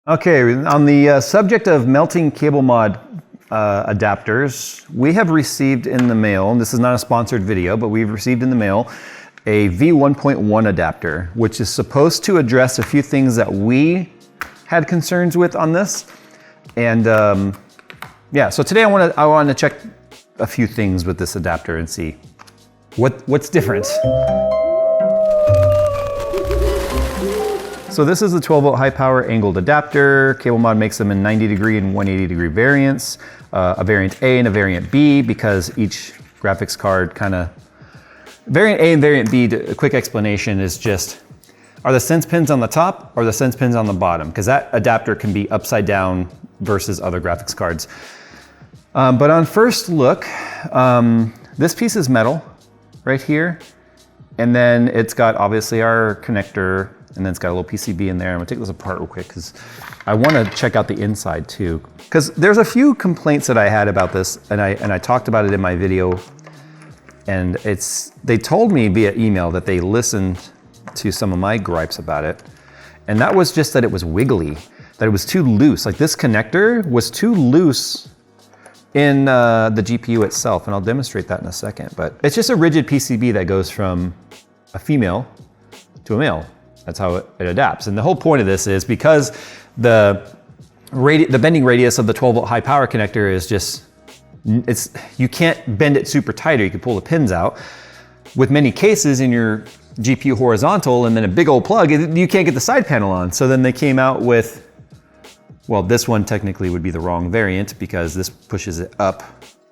Okay, on the subject of melting CableMod adapters, we have received in the mail, and this is not a sponsored video, but we've received in the mail a V1.1 adapter, which is supposed to address a few things that we had concerns with on this. And yeah, so today I want to check a few things with this adapter and see what's different. So this is a 12 volt high power angled adapter. CableMod makes them in 90 degree and 180 degree variants, a variant A and a variant B, because each graphics card variant A and variant B, a quick explanation is just, are the sense pins on the top or the sense pins on the bottom? Because that adapter can be upside down versus other graphics cards. But on first look, this piece is metal right here. And then it's got obviously our connector, and then it's got a little PCB in there. I'm gonna take this apart real quick because I wanna check out the inside too. Because there's a few complaints that I had about this, and I talked about it in my video, and they told me via email that they listened to some of my gripes about it. And that was just that it was wiggly, that it was too loose. Like this connector was too loose in the GPU itself, and I'll demonstrate that in a second. But it's just a rigid PCB that goes from a female to a male. That's how it adapts. And the whole point of this is because the bending radius of the 12 volt high power connector is just, you can't bend it super tight or you can pull the pins out. With many cases in your GPU horizontal and then a big old plug, you can't get the side panel on. So then they came out with, well, this one technically would be the wrong variant because this pushes it up,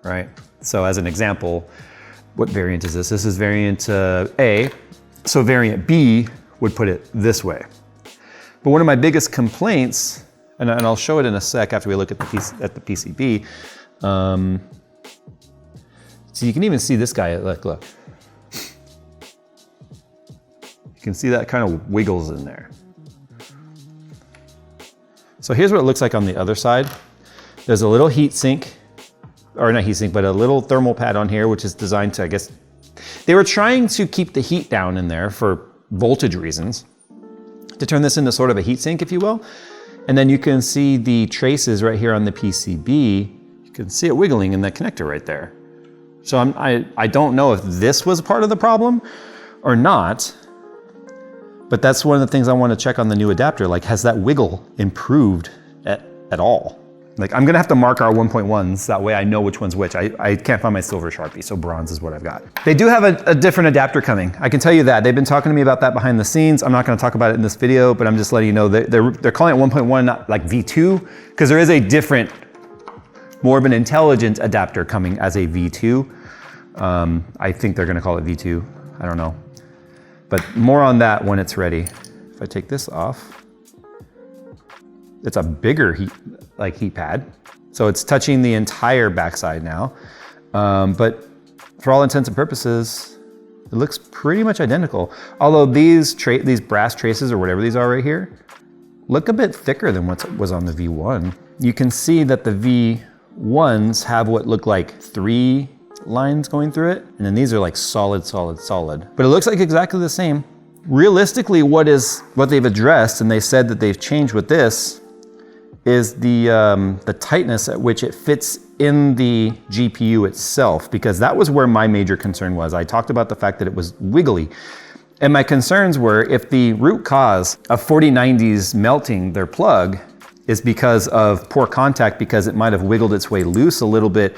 right? So as an example, what variant is this? This is variant A. So variant B would put it this way. But one of my biggest complaints, and I'll show it in a sec after we look at the PCB. So you can even see this guy, look. You can see that kind of wiggles in there. So here's what it looks like on the other side. There's a little heat sink, or not heat sink, but a little thermal pad on here, which is designed to, I guess, they were trying to keep the heat down in there for voltage reasons, to turn this into sort of a heat sink, if you will. And then you can see the traces right here on the PCB. You can see it wiggling in that connector right there. So I don't know if this was part of the problem or not, but that's one of the things I want to check on the new adapter. Like, has that wiggle improved at all? Like, I'm gonna have to mark our 1.1s, that way I know which one's which. I can't find my silver Sharpie, so bronze is what I've got. They do have a different adapter coming. I can tell you that. They've been talking to me about that behind the scenes. I'm not gonna talk about it in this video, but I'm just letting you know that they're calling it 1.1, not like V2, because there is a different, more of an intelligent adapter coming as a V2. I think they're gonna call it V2, I don't know. But more on that when it's ready. If I take this off, it's a bigger heat pad. So it's touching the entire backside now. But for all intents and purposes, it looks pretty much identical. Although these brass traces or whatever these are right here, look a bit thicker than what was on the V1. You can see that the V1s have what look like 3 lines going through it. And then these are like solid, solid, solid. But it looks like exactly the same. Realistically, what they've addressed, and they said that they've changed with this, is the tightness at which it fits in the GPU itself, because that was where my major concern was. I talked about the fact that it was wiggly. And my concerns were, if the root cause of 4090s melting their plug is because of poor contact, because it might have wiggled its way loose a little bit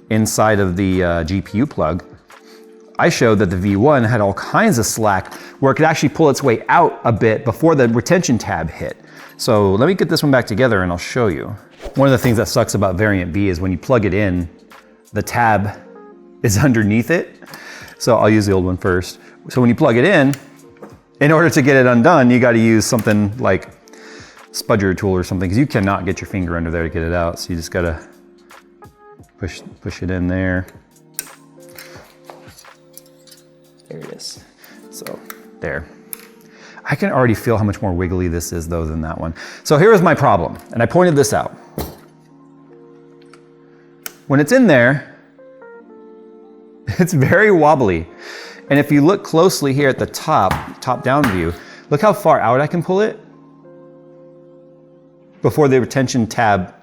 inside of the GPU plug, I showed that the V1 had all kinds of slack where it could actually pull its way out a bit before the retention tab hit. So let me get this one back together and I'll show you. One of the things that sucks about variant B is when you plug it in, the tab is underneath it. So I'll use the old one first. So when you plug it in order to get it undone, you gotta use something like spudger tool or something, because you cannot get your finger under there to get it out. So you just gotta push it in there. There it is. So there. I can already feel how much more wiggly this is though than that one. So here is my problem, and I pointed this out. When it's in there, it's very wobbly. And if you look closely here at the top down view, look how far out I can pull it. before the retention tab,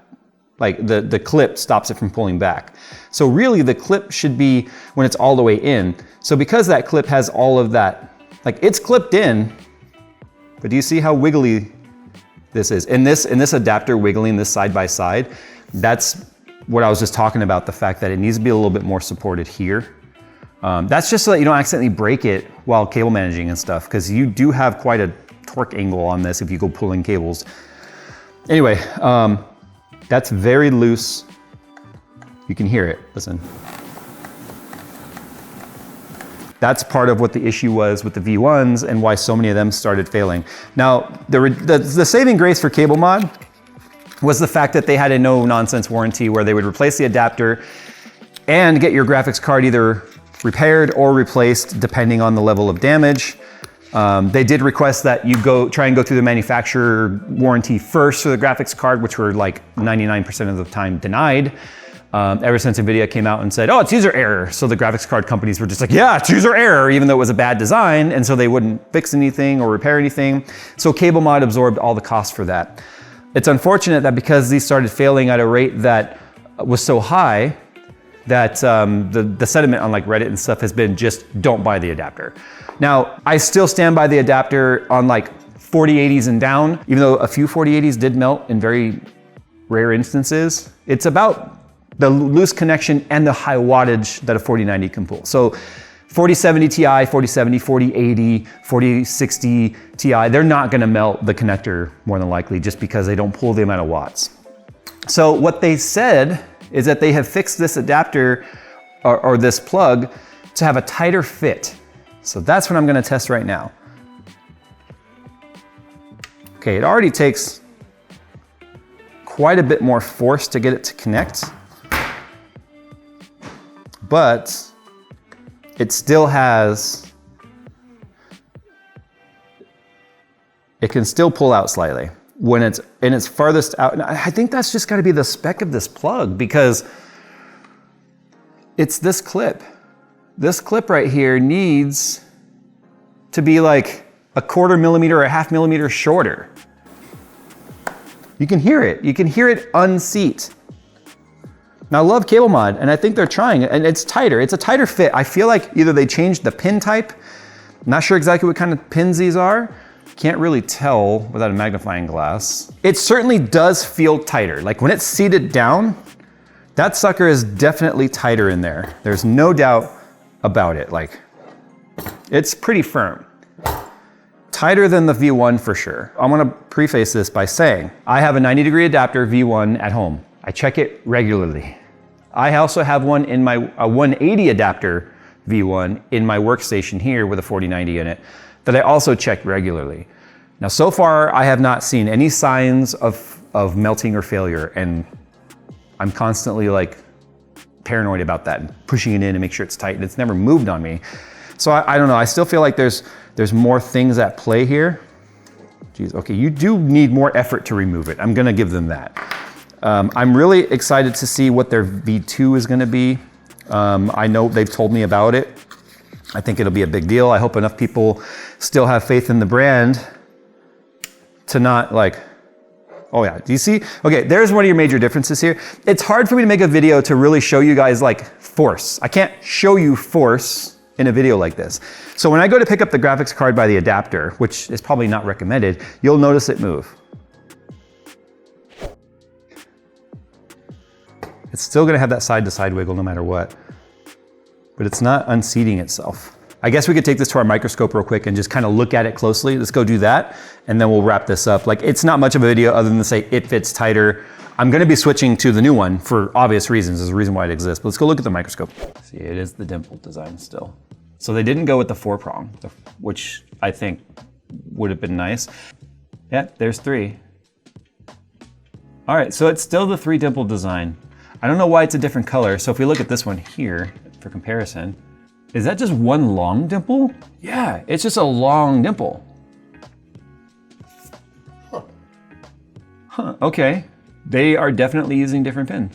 like the clip stops it from pulling back. So really the clip should be when it's all the way in. So because that clip has all of that, like it's clipped in, but do you see how wiggly this is? In this adapter wiggling this side by side, that's what I was just talking about, the fact that it needs to be a little bit more supported here. That's just so that you don't accidentally break it while cable managing and stuff, because you do have quite a torque angle on this if you go pulling cables. Anyway, that's very loose. You can hear it, listen. That's part of what the issue was with the V1s and why so many of them started failing. Now, the saving grace for CableMod was the fact that they had a no-nonsense warranty where they would replace the adapter and get your graphics card either repaired or replaced depending on the level of damage. They did request that you try and go through the manufacturer warranty first for the graphics card, which were like 99% of the time denied. Ever since NVIDIA came out and said, oh, it's user error. So the graphics card companies were just like, yeah, it's user error, even though it was a bad design. And so they wouldn't fix anything or repair anything. So CableMod absorbed all the costs for that. It's unfortunate that because these started failing at a rate that was so high, that the sentiment on like Reddit and stuff has been just don't buy the adapter. Now, I still stand by the adapter on like 4080s and down, even though a few 4080s did melt in very rare instances. It's about the loose connection and the high wattage that a 4090 can pull. So 4070 Ti, 4070, 4080, 4060 Ti, they're not gonna melt the connector more than likely just because they don't pull the amount of watts. So what they said is that they have fixed this adapter or this plug to have a tighter fit. So that's what I'm gonna test right now. Okay, it already takes quite a bit more force to get it to connect, but it still has, it can still pull out slightly when it's in its farthest out. And I think that's just gotta be the spec of this plug because it's this clip. This clip right here needs to be like a 1/4 millimeter or 1/2 millimeter shorter. You can hear it. You can hear it unseat. Now I love CableMod and I think they're trying it and it's tighter. It's a tighter fit. I feel like either they changed the pin type. I'm not sure exactly what kind of pins these are. Can't really tell without a magnifying glass. It certainly does feel tighter. Like when it's seated down, that sucker is definitely tighter in there. There's no doubt about it. Like it's pretty firm. Tighter than the V1 for sure. I'm gonna preface this by saying, I have a 90-degree adapter V1 at home. I check it regularly. I also have one in a 180 adapter V1 in my workstation here with a 4090 in it that I also check regularly. Now, so far, I have not seen any signs of melting or failure, and I'm constantly like paranoid about that and pushing it in to make sure it's tight, and it's never moved on me. So I don't know, I still feel like there's more things at play here. Geez, okay, you do need more effort to remove it. I'm gonna give them that. I'm really excited to see what their V2 is gonna be. I know they've told me about it. I think it'll be a big deal. I hope enough people still have faith in the brand to not like, oh yeah, do you see? Okay, there's one of your major differences here. It's hard for me to make a video to really show you guys like force. I can't show you force in a video like this. So when I go to pick up the graphics card by the adapter, which is probably not recommended, you'll notice it move. It's still gonna have that side-to-side wiggle no matter what, but it's not unseating itself. I guess we could take this to our microscope real quick and just kind of look at it closely. Let's go do that, and then we'll wrap this up. Like, it's not much of a video other than to say it fits tighter. I'm gonna be switching to the new one for obvious reasons. There's a reason why it exists, but let's go look at the microscope. See, it is the dimple design still. So they didn't go with the 4-prong, which I think would have been nice. Yeah, there's 3. All right, so it's still the 3 dimple design. I don't know why it's a different color. So if we look at this one here for comparison, is that just one long dimple? Yeah, it's just a long dimple. Huh, okay. They are definitely using different pins.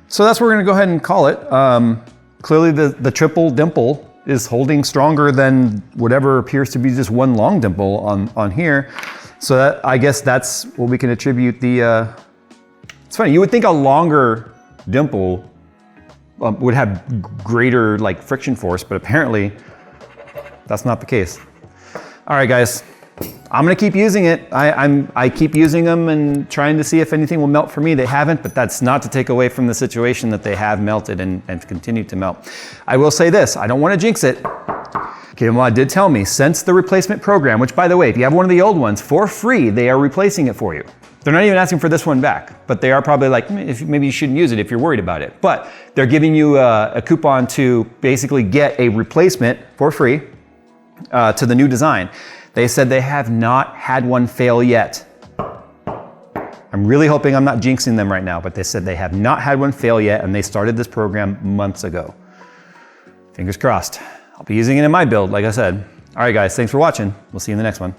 So that's what we're gonna go ahead and call it. Clearly the triple dimple is holding stronger than whatever appears to be just one long dimple on here. So that, I guess that's what we can attribute the, it's funny, you would think a longer dimple would have greater like friction force, but apparently that's not the case. All right, guys, I'm gonna keep using it. I keep using them and trying to see if anything will melt for me. They haven't, but that's not to take away from the situation that they have melted and continue to melt. I will say this, I don't wanna jinx it. CableMod did tell me, since the replacement program, which by the way, if you have one of the old ones, for free, they are replacing it for you. They're not even asking for this one back, but they are probably like, maybe you shouldn't use it if you're worried about it. But they're giving you a coupon to basically get a replacement for free to the new design. They said they have not had one fail yet. I'm really hoping I'm not jinxing them right now, but they said they have not had one fail yet, and they started this program months ago. Fingers crossed. I'll be using it in my build, like I said. All right, guys, thanks for watching. We'll see you in the next one.